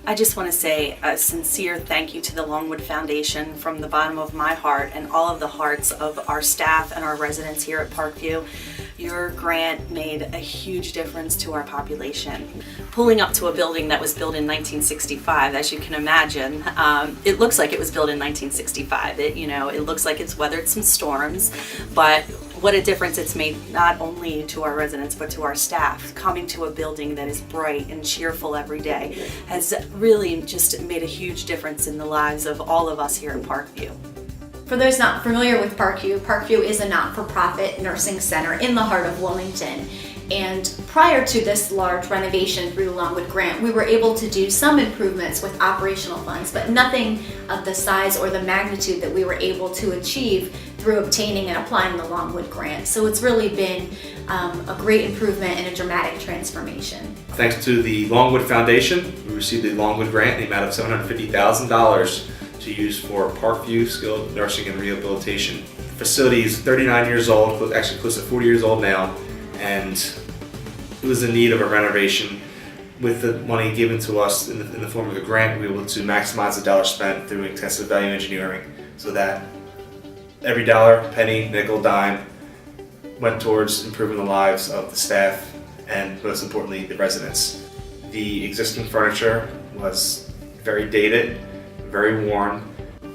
I just want to say a sincere thank you to the Longwood Foundation from the bottom of my heart and all of the hearts of our staff and our residents here at Parkview. Your grant made a huge difference to our population. Pulling up to a building that was built in 1965, as you can imagine, it looks like it was built in 1965. It looks like it's weathered some storms, but what a difference it's made not only to our residents but to our staff. Coming to a building that is bright and cheerful every day has really just made a huge difference in the lives of all of us here at Parkview. For those not familiar with Parkview, Parkview is a not-for-profit nursing center in the heart of Wilmington. And prior to this large renovation through the Longwood Grant, we were able to do some improvements with operational funds, but nothing of the size or the magnitude that we were able to achieve through obtaining and applying the Longwood Grant. So it's really been a great improvement and a dramatic transformation. Thanks to the Longwood Foundation, we received the Longwood Grant in the amount of $750,000 to use for Parkview Skilled Nursing and Rehabilitation. The facility is 39 years old, actually close to 40 years old now, and it was in need of a renovation. With the money given to us in the form of a grant, we were able to maximize the dollar spent through intensive value engineering so that every dollar, penny, nickel, dime went towards improving the lives of the staff and, most importantly, the residents. The existing furniture was very dated, very worn.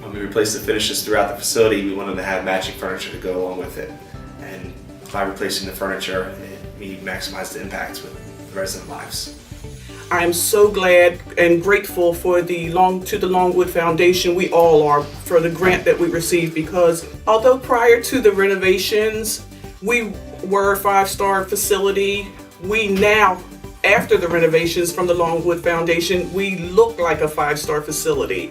When we replaced the finishes throughout the facility, we wanted to have matching furniture to go along with it. And by replacing the furniture, we maximized the impact with the resident lives. I am so glad and grateful to the Longwood Foundation. We all are, for the grant that we received, because although prior to the renovations we were a 5-star facility, we now, after the renovations from the Longwood Foundation, we look like a 5-star facility.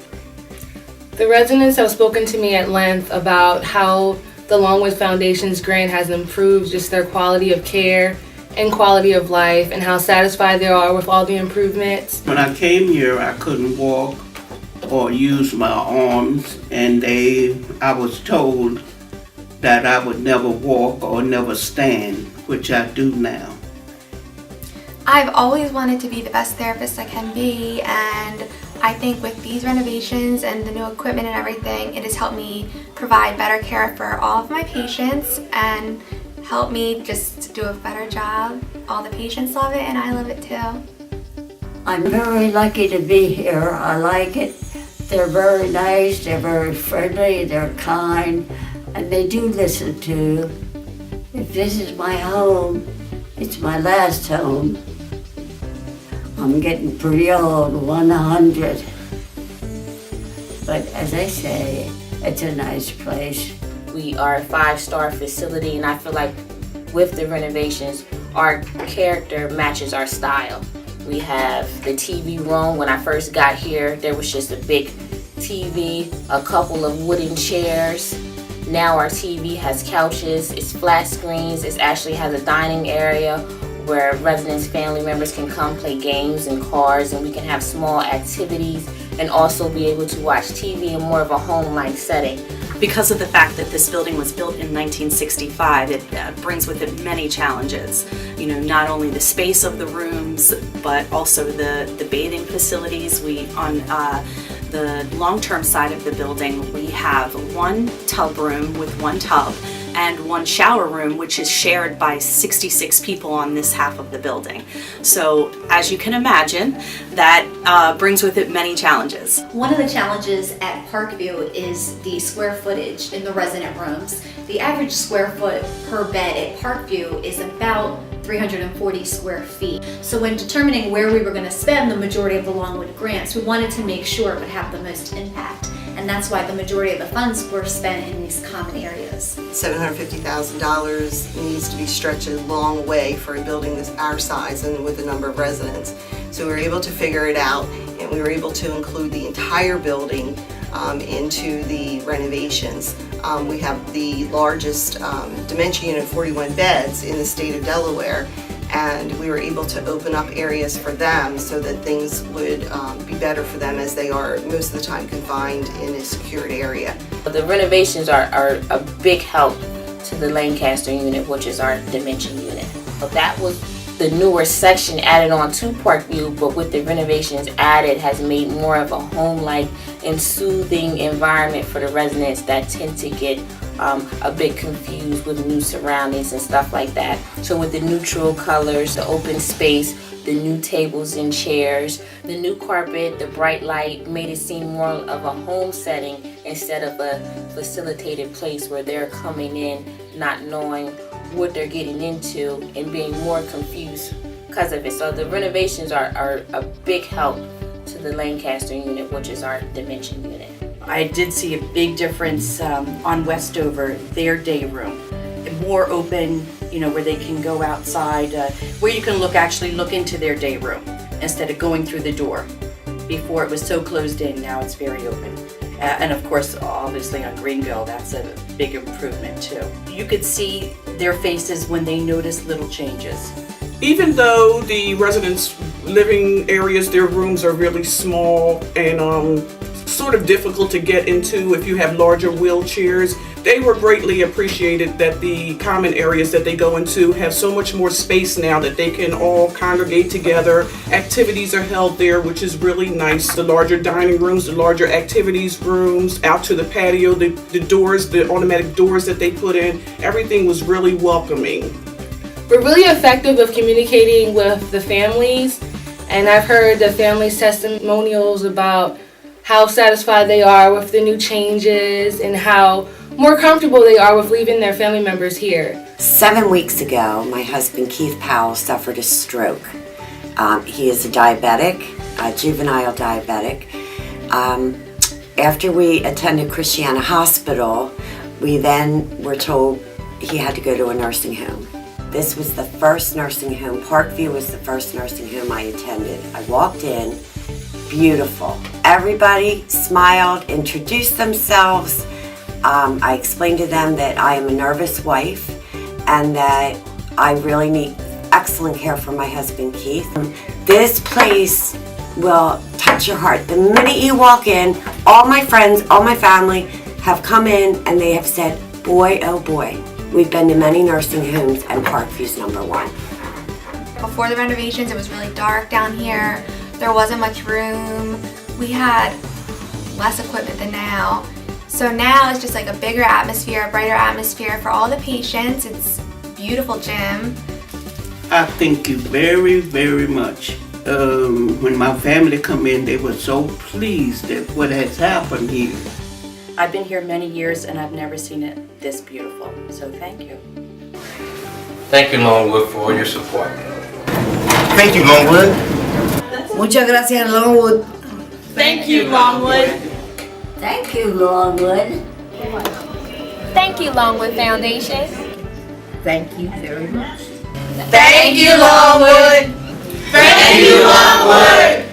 The residents have spoken to me at length about how the Longwood Foundation's grant has improved just their quality of care and quality of life, and how satisfied they are with all the improvements. When I came here, I couldn't walk or use my arms, and I was told that I would never walk or never stand, which I do now. I've always wanted to be the best therapist I can be, and I think with these renovations and the new equipment and everything, it has helped me provide better care for all of my patients and help me just do a better job. All the patients love it and I love it too. I'm very lucky to be here. I like it. They're very nice, they're very friendly, they're kind, and they do listen to. If this is my home, it's my last home. I'm getting pretty old, 100. But as I say, it's a nice place. We are a 5-star facility, and I feel like with the renovations, our character matches our style. We have the TV room. When I first got here, there was just a big TV, a couple of wooden chairs. Now our TV has couches, it's flat screens, it actually has a dining area where residents, family members can come play games and cards, and we can have small activities and also be able to watch TV in more of a home-like setting. Because of the fact that this building was built in 1965, it brings with it many challenges. Not only the space of the rooms, but also the bathing facilities. On the long-term side of the building, we have one tub room with one tub and one shower room, which is shared by 66 people on this half of the building. So as you can imagine, that brings with it many challenges. One of the challenges at Parkview is the square footage in the resident rooms. The average square foot per bed at Parkview is about 340 square feet. So when determining where we were going to spend the majority of the Longwood grants, we wanted to make sure it would have the most impact. And that's why the majority of the funds were spent in these common areas. $750,000 needs to be stretched a long way for a building this our size and with a number of residents. So we were able to figure it out, and we were able to include the entire building into the renovations. We have the largest dementia unit, 41 beds in the state of Delaware, and we were able to open up areas for them so that things would be better for them, as they are most of the time confined in a secured area. The renovations are a big help to the Lancaster unit, which is our dementia unit. But that was the newer section added on to Parkview, but with the renovations added has made more of a home-like and soothing environment for the residents that tend to get a bit confused with new surroundings and stuff like that. So with the neutral colors, the open space, the new tables and chairs, the new carpet, the bright light made it seem more of a home setting instead of a facilitated place where they're coming in not knowing what they're getting into and being more confused because of it. So the renovations are a big help to the Lancaster unit, which is our dementia unit. I did see a big difference on Westover, their day room. More open, where they can go outside, where you can actually look into their day room instead of going through the door. Before it was so closed in, now it's very open. And of course, obviously on Greenville, that's a big improvement too. You could see their faces when they notice little changes. Even though the residents' living areas, their rooms are really small and sort of difficult to get into if you have larger wheelchairs, they were greatly appreciated that the common areas that they go into have so much more space now that they can all congregate together. Activities are held there, which is really nice. The larger dining rooms, the larger activities rooms, out to the patio, the doors, the automatic doors that they put in, everything was really welcoming. We're really effective with communicating with the families, and I've heard the families' testimonials about how satisfied they are with the new changes and how more comfortable they are with leaving their family members here. 7 weeks ago, my husband Keith Powell suffered a stroke. He is a diabetic, a juvenile diabetic. After we attended Christiana Hospital, we then were told he had to go to a nursing home. This was the first nursing home, Parkview was the first nursing home I attended. I walked in, beautiful. Everybody smiled, introduced themselves. I explained to them that I am a nervous wife and that I really need excellent care from my husband Keith. This place will touch your heart. The minute you walk in, all my friends, all my family have come in and they have said, boy, oh boy, we've been to many nursing homes and Parkview's #1. Before the renovations, it was really dark down here. There wasn't much room. We had less equipment than now. So now it's just like a bigger atmosphere, a brighter atmosphere for all the patients. It's a beautiful gym. I thank you very, very much. When my family come in, they were so pleased at what has happened here. I've been here many years and I've never seen it this beautiful, so thank you. Thank you, Longwood, for all your support. Thank you, Longwood. Muchas gracias, Longwood. Thank you, Longwood. Thank you, Longwood. Thank you, Longwood Foundation. Thank you very much. Thank you, Longwood. Thank you, Longwood.